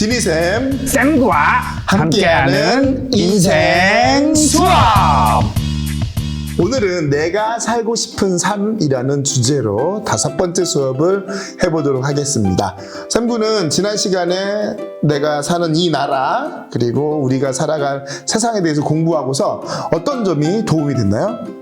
지니쌤 쌤과 함께하는 인생 수업. 오늘은 내가 살고 싶은 삶이라는 주제로 5번째 수업을 해보도록 하겠습니다. 쌤군은 지난 시간에 내가 사는 이 나라 그리고 우리가 살아갈 세상에 대해서 공부하고서 어떤 점이 도움이 됐나요?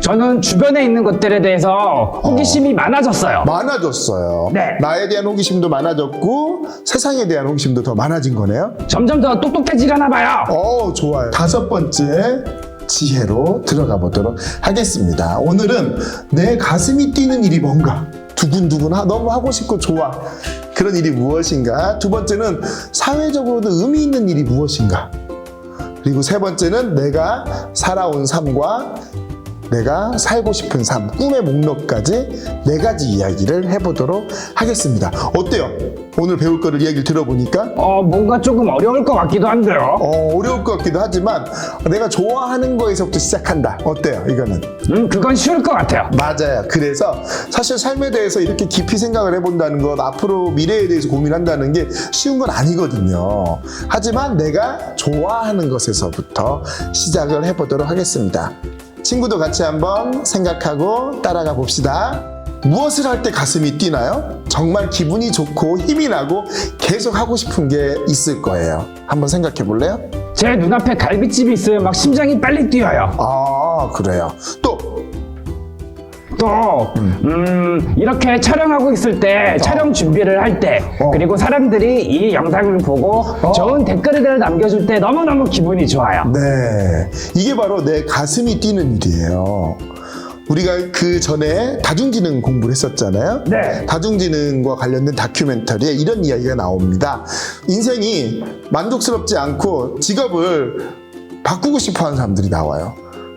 저는 주변에 있는 것들에 대해서 호기심이 많아졌어요. 많아졌어요. 네. 나에 대한 호기심도 많아졌고 세상에 대한 호기심도 더 많아진 거네요. 점점 더 똑똑해지려나 봐요. 좋아요. 5번째 지혜로 들어가 보도록 하겠습니다. 오늘은 내 가슴이 뛰는 일이 뭔가, 두근두근 너무 하고 싶고 좋아, 그런 일이 무엇인가. 2번째는 사회적으로도 의미 있는 일이 무엇인가. 그리고 3번째는 내가 살아온 삶과 내가 살고 싶은 삶, 꿈의 목록까지 4가지 이야기를 해보도록 하겠습니다. 어때요? 오늘 배울 거를 이야기를 들어보니까 뭔가 조금 어려울 것 같기도 한데요. 어려울 것 같기도 하지만 내가 좋아하는 거에서부터 시작한다. 어때요? 이거는? 그건 쉬울 것 같아요. 맞아요. 그래서 사실 삶에 대해서 이렇게 깊이 생각을 해본다는 것, 앞으로 미래에 대해서 고민한다는 게 쉬운 건 아니거든요. 하지만 내가 좋아하는 것에서부터 시작을 해보도록 하겠습니다. 친구도 같이 한번 생각하고 따라가 봅시다. 무엇을 할 때 가슴이 뛰나요? 정말 기분이 좋고 힘이 나고 계속 하고 싶은 게 있을 거예요. 한번 생각해 볼래요? 제 눈앞에 갈비집이 있으면 막 심장이 빨리 뛰어요. 그래요. 또 이렇게 촬영하고 있을 때 촬영 준비를 할 때 그리고 사람들이 이 영상을 보고 좋은 댓글을 남겨줄 때 너무너무 기분이 좋아요. 네, 이게 바로 내 가슴이 뛰는 일이에요. 우리가 그 전에 다중지능 공부를 했었잖아요. 네. 다중지능과 관련된 다큐멘터리에 이런 이야기가 나옵니다. 인생이 만족스럽지 않고 직업을 바꾸고 싶어 하는 사람들이 나와요.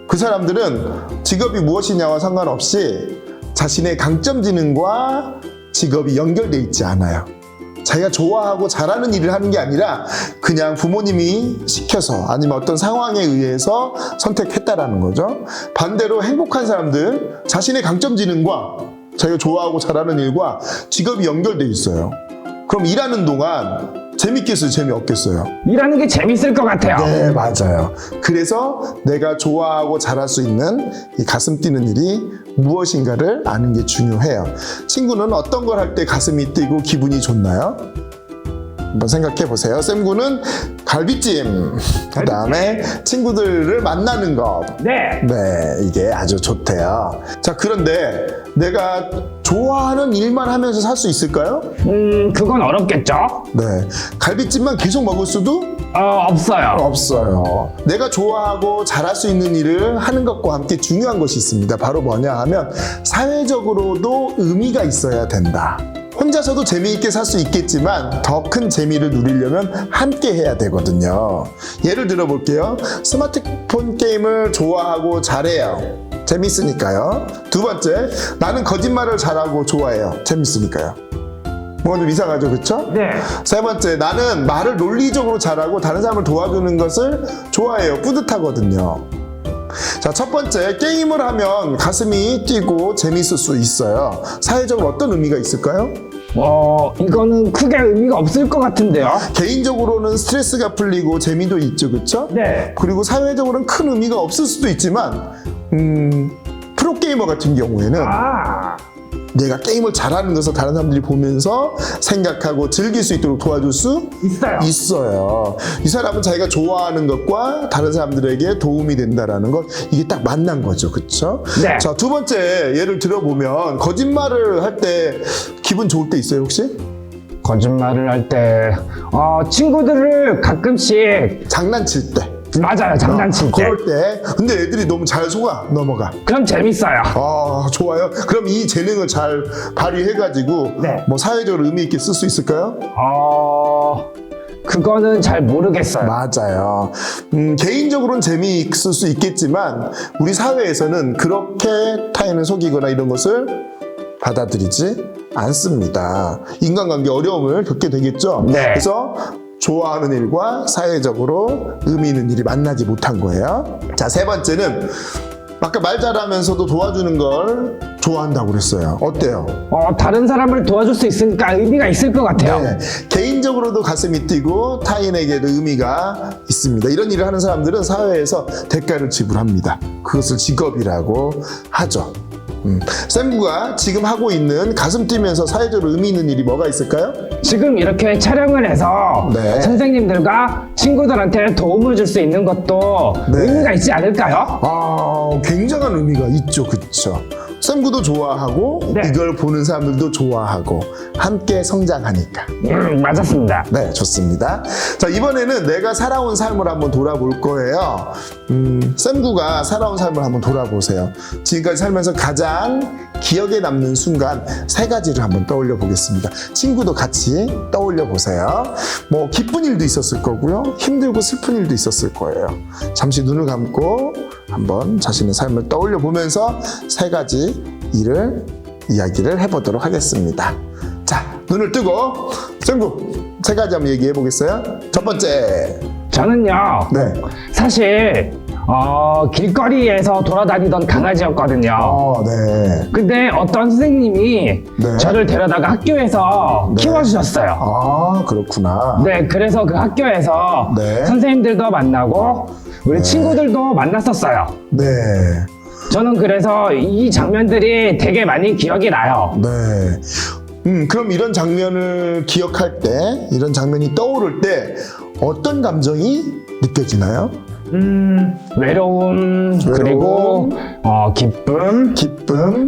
그 사람들은 직업이 무엇이냐와 상관없이 자신의 강점 지능과 직업이 연결돼 있지 않아요. 자기가 좋아하고 잘하는 일을 하는 게 아니라 그냥 부모님이 시켜서 아니면 어떤 상황에 의해서 선택했다라는 거죠. 반대로 행복한 사람들, 자신의 강점 지능과 자기가 좋아하고 잘하는 일과 직업이 연결돼 있어요. 그럼 일하는 동안 재밌겠어요? 재미없겠어요? 일하는 게 재밌을 것 같아요. 네, 맞아요. 그래서 내가 좋아하고 잘할 수 있는 이 가슴 뛰는 일이 무엇인가를 아는 게 중요해요. 친구는 어떤 걸 할 때 가슴이 뛰고 기분이 좋나요? 한번 생각해 보세요. 쌤구는 갈비찜, 그 다음에 친구들을 만나는 것. 네. 네, 이게 아주 좋대요. 자, 그런데 내가 좋아하는 일만 하면서 살 수 있을까요? 그건 어렵겠죠? 네, 갈비찜만 계속 먹을 수도 없어요. 없어요. 내가 좋아하고 잘할 수 있는 일을 하는 것과 함께 중요한 것이 있습니다. 바로 뭐냐 하면 사회적으로도 의미가 있어야 된다. 혼자서도 재미있게 살 수 있겠지만 더 큰 재미를 누리려면 함께 해야 되거든요. 예를 들어 볼게요. 스마트폰 게임을 좋아하고 잘해요. 재밌으니까요. 2번째, 나는 거짓말을 잘하고 좋아해요. 재밌으니까요. 뭔가 좀 이상하죠, 그렇죠? 네. 3번째, 나는 말을 논리적으로 잘하고 다른 사람을 도와주는 것을 좋아해요. 뿌듯하거든요. 자, 첫 번째, 게임을 하면 가슴이 뛰고 재밌을 수 있어요. 사회적으로 어떤 의미가 있을까요? 이거는 크게 의미가 없을 것 같은데요. 개인적으로는 스트레스가 풀리고 재미도 있죠, 그렇죠? 네. 그리고 사회적으로는 큰 의미가 없을 수도 있지만 프로게이머 같은 경우에는 내가 게임을 잘하는 것을 다른 사람들이 보면서 생각하고 즐길 수 있도록 도와줄 수 있어요. 이 사람은 자기가 좋아하는 것과 다른 사람들에게 도움이 된다라는 것, 이게 딱 만난 거죠, 그렇죠? 네. 자, 2번째 예를 들어보면 거짓말을 할 때 기분 좋을 때 있어요, 혹시? 거짓말을 할 때 친구들을 가끔씩 장난칠 때. 맞아요, 장난칠 때. 그럴 때. 근데 애들이 너무 잘 속아 넘어가. 그럼 재밌어요. 좋아요. 그럼 이 재능을 잘 발휘해가지고 네. 뭐 사회적으로 의미 있게 쓸 수 있을까요? 그거는 잘 모르겠어요. 맞아요. 개인적으로는 재미있을 수 있겠지만 우리 사회에서는 그렇게 타인을 속이거나 이런 것을 받아들이지 않습니다. 인간관계 어려움을 겪게 되겠죠. 네. 그래서 좋아하는 일과 사회적으로 의미 있는 일이 만나지 못한 거예요. 자, 3번째는 아까 말 잘하면서도 도와주는 걸 좋아한다고 그랬어요. 어때요? 다른 사람을 도와줄 수 있으니까 의미가 있을 것 같아요. 네, 개인적으로도 가슴이 뛰고 타인에게도 의미가 있습니다. 이런 일을 하는 사람들은 사회에서 대가를 지불합니다. 그것을 직업이라고 하죠. 쌤구가 지금 하고 있는 가슴 뛰면서 사회적으로 의미 있는 일이 뭐가 있을까요? 지금 이렇게 촬영을 해서 네. 선생님들과 친구들한테 도움을 줄 수 있는 것도 네. 의미가 있지 않을까요? 굉장한 의미가 있죠. 그쵸? 쌤구도 좋아하고 네. 이걸 보는 사람들도 좋아하고 함께 성장하니까. 맞았습니다. 네, 좋습니다. 자, 이번에는 내가 살아온 삶을 한번 돌아볼 거예요. 쌤구가 살아온 삶을 한번 돌아보세요. 지금까지 살면서 가장 기억에 남는 순간 3가지를 한번 떠올려 보겠습니다. 친구도 같이 떠올려 보세요. 뭐 기쁜 일도 있었을 거고요. 힘들고 슬픈 일도 있었을 거예요. 잠시 눈을 감고 한번 자신의 삶을 떠올려 보면서 3가지 일을 이야기를 해보도록 하겠습니다. 자, 눈을 뜨고 쌤구 3가지 한번 얘기해 보겠어요? 첫 번째. 저는요, 네. 사실 길거리에서 돌아다니던 강아지였거든요. 네. 근데 어떤 선생님이 네. 저를 데려다가 학교에서 네. 키워주셨어요. 그렇구나. 네, 그래서 그 학교에서 네. 선생님들도 만나고 우리 친구들도 만났었어요. 네. 저는 그래서 이 장면들이 되게 많이 기억이 나요. 네. 그럼 이런 장면을 기억할 때, 이런 장면이 떠오를 때 어떤 감정이 느껴지나요? 외로움, 그리고 기쁨,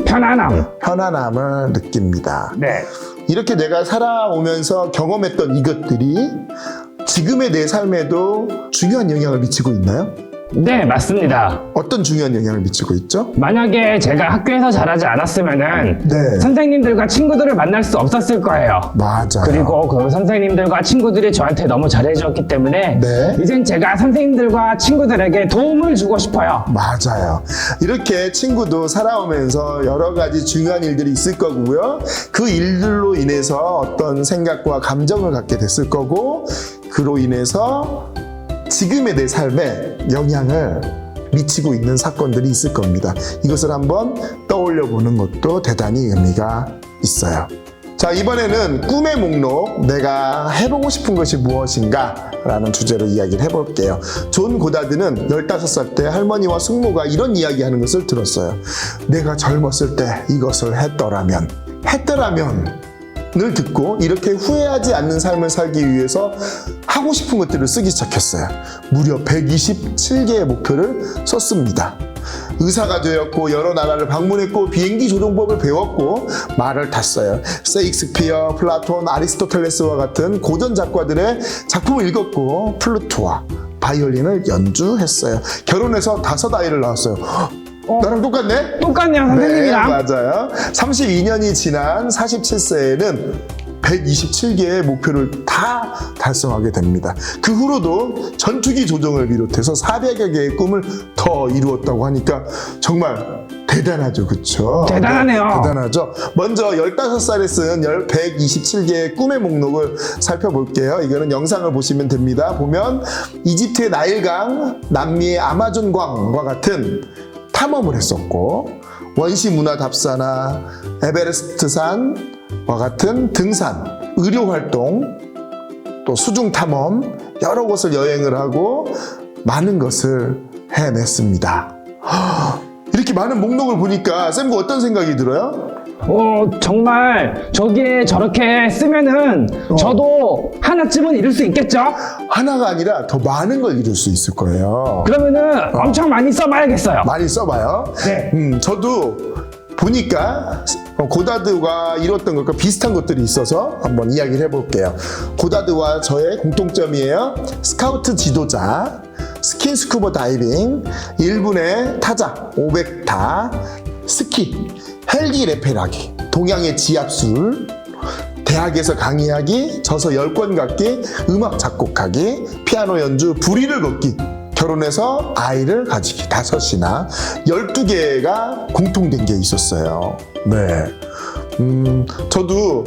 편안함을 느낍니다. 네. 이렇게 내가 살아오면서 경험했던 이것들이 지금의 내 삶에도 중요한 영향을 미치고 있나요? 네, 맞습니다. 어떤 중요한 영향을 미치고 있죠? 만약에 제가 학교에서 자라지 않았으면은 네. 선생님들과 친구들을 만날 수 없었을 거예요. 맞아요. 그리고 그 선생님들과 친구들이 저한테 너무 잘해줬기 때문에 네. 이젠 제가 선생님들과 친구들에게 도움을 주고 싶어요. 맞아요. 이렇게 친구도 살아오면서 여러 가지 중요한 일들이 있을 거고요. 그 일들로 인해서 어떤 생각과 감정을 갖게 됐을 거고, 그로 인해서 지금의 내 삶에 영향을 미치고 있는 사건들이 있을 겁니다. 이것을 한번 떠올려 보는 것도 대단히 의미가 있어요. 자, 이번에는 꿈의 목록, 내가 해보고 싶은 것이 무엇인가 라는 주제로 이야기를 해볼게요. 존 고다드는 15살 때 할머니와 숙모가 이런 이야기하는 것을 들었어요. 내가 젊었을 때 이것을 했더라면 을 듣고 이렇게 후회하지 않는 삶을 살기 위해서 하고 싶은 것들을 쓰기 시작했어요. 무려 127개의 목표를 썼습니다. 의사가 되었고 여러 나라를 방문했고 비행기 조종법을 배웠고 말을 탔어요. 세익스피어, 플라톤, 아리스토텔레스와 같은 고전 작가들의 작품을 읽었고 플루트와 바이올린을 연주했어요. 결혼해서 5아이를 낳았어요. 나랑 똑같네? 똑같네요, 선생님이랑. 네, 맞아요. 32년이 지난 47세에는 127개의 목표를 다 달성하게 됩니다. 그 후로도 전투기 조종을 비롯해서 400여 개의 꿈을 더 이루었다고 하니까 정말 대단하죠, 그쵸? 대단하네요. 네, 대단하죠. 먼저 15살에 쓴 127개의 꿈의 목록을 살펴볼게요. 이거는 영상을 보시면 됩니다. 보면 이집트의 나일강, 남미의 아마존강과 같은 탐험을 했었고, 원시 문화 답사나 에베레스트산과 같은 등산, 의료 활동, 또 수중 탐험, 여러 곳을 여행을 하고 많은 것을 해냈습니다. 이렇게 많은 목록을 보니까 쌤구 어떤 생각이 들어요? 정말 저기에 저렇게 쓰면은 저도 하나쯤은 이룰 수 있겠죠? 하나가 아니라 더 많은 걸 이룰 수 있을 거예요. 그러면은 엄청 많이 써봐야겠어요. 많이 써봐요. 네. 저도 보니까 고다드가 이뤘던 것과 비슷한 것들이 있어서 한번 이야기를 해볼게요. 고다드와 저의 공통점이에요. 스카우트 지도자, 스킨스쿠버 다이빙, 1분의 타작, 500타, 스키, 헬기 레펠하기, 동양의 지압술, 대학에서 강의하기, 저서 10권 갖기, 음악 작곡하기, 피아노 연주, 부리를 걷기, 결혼해서 아이를 가지기 5이나 12개가 공통된 게 있었어요. 네. 저도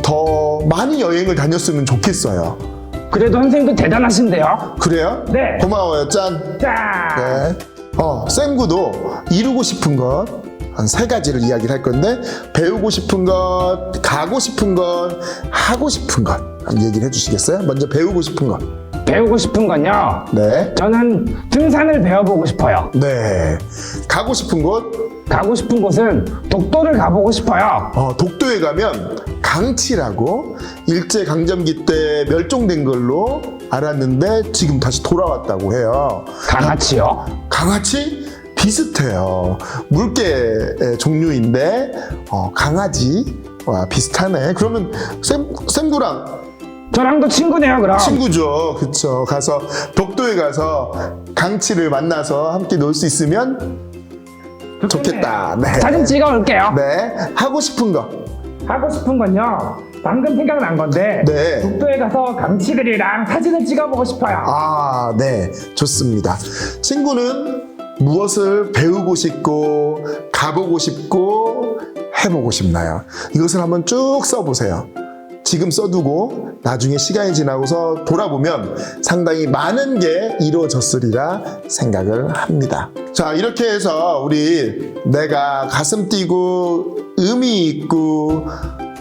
더 많이 여행을 다녔으면 좋겠어요. 그래도 선생님도 대단하신데요? 그래요? 네. 고마워요. 짠. 짠! 네. 쌤구도 이루고 싶은 것 한 3가지를 이야기를 할 건데, 배우고 싶은 것, 가고 싶은 것, 하고 싶은 것 한번 얘기를 해주시겠어요? 먼저 배우고 싶은 것. 배우고 싶은 건요. 네. 저는 등산을 배워보고 싶어요. 네. 가고 싶은 곳. 가고 싶은 곳은 독도를 가보고 싶어요. 독도에 가면 강치라고 일제강점기 때 멸종된 걸로 알았는데 지금 다시 돌아왔다고 해요. 강아치요? 강아치? 비슷해요. 물개 종류인데 강아지와 비슷하네. 그러면 쌤구랑 저랑도 친구네요, 그럼. 친구죠. 그쵸. 가서 독도에 가서 강치를 만나서 함께 놀 수 있으면 좋겠다. 네. 사진 찍어올게요. 네. 하고 싶은 거. 하고 싶은 건요. 방금 생각난 건데 네. 독도에 가서 강치들이랑 사진을 찍어보고 싶어요. 네. 좋습니다. 친구는 무엇을 배우고 싶고 가보고 싶고 해보고 싶나요? 이것을 한번 쭉 써보세요. 지금 써두고 나중에 시간이 지나고서 돌아보면 상당히 많은 게 이루어졌으리라 생각을 합니다. 자, 이렇게 해서 우리 내가 가슴 뛰고 의미 있고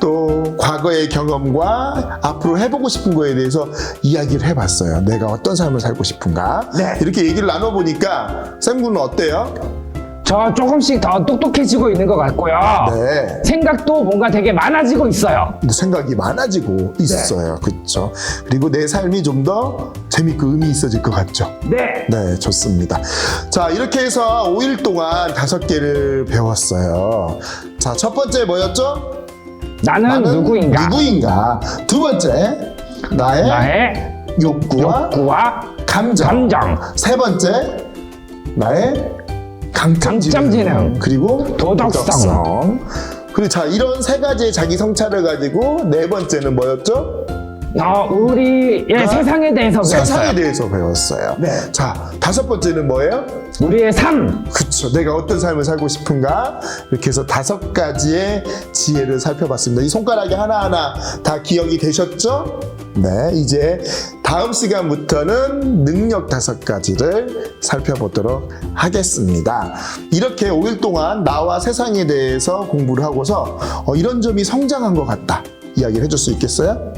또 과거의 경험과 앞으로 해보고 싶은 거에 대해서 이야기를 해봤어요. 내가 어떤 삶을 살고 싶은가. 네. 이렇게 얘기를 나눠보니까 쌤군은 어때요? 저 조금씩 더 똑똑해지고 있는 것 같고요. 네. 생각도 뭔가 되게 많아지고 있어요. 생각이 많아지고 있어요. 그렇죠. 그리고 내 삶이 좀 더 재밌고 의미 있어질 것 같죠. 네. 네, 좋습니다. 자, 이렇게 해서 5일 동안 5개를 배웠어요. 자, 첫 번째 뭐였죠? 나는 누구인가? 누구인가? 두 번째, 나의 욕구와 감정. 세 번째, 나의 강점지능. 그리고 도덕성. 그리고 자, 이런 3가지의 자기 성찰을 가지고 네 번째는 뭐였죠? 우리의 세상에 대해서 배웠어요. 세상에 대해서 배웠어요. 네. 자, 5번째는 뭐예요? 우리의 삶. 그쵸. 내가 어떤 삶을 살고 싶은가? 이렇게 해서 5가지의 지혜를 살펴봤습니다. 이 손가락이 하나하나 다 기억이 되셨죠? 네. 이제 다음 시간부터는 능력 5가지를 살펴보도록 하겠습니다. 이렇게 5일 동안 나와 세상에 대해서 공부를 하고서 이런 점이 성장한 것 같다. 이야기를 해줄 수 있겠어요?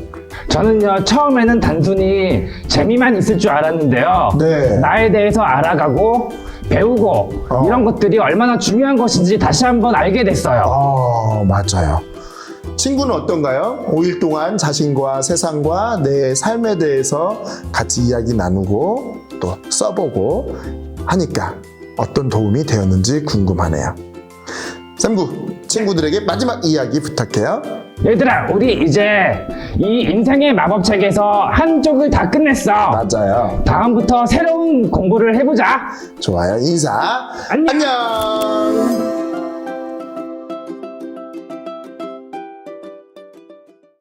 저는요, 처음에는 단순히 재미만 있을 줄 알았는데요. 네. 나에 대해서 알아가고 배우고 이런 것들이 얼마나 중요한 것인지 다시 한번 알게 됐어요. 맞아요. 친구는 어떤가요? 5일 동안 자신과 세상과 내 삶에 대해서 같이 이야기 나누고 또 써보고 하니까 어떤 도움이 되었는지 궁금하네요. 쌤구, 친구들에게 마지막 이야기 부탁해요. 얘들아, 우리 이제 이 인생의 마법책에서 한쪽을 다 끝냈어. 맞아요. 다음부터 새로운 공부를 해보자. 좋아요. 인사. 안녕. 안녕.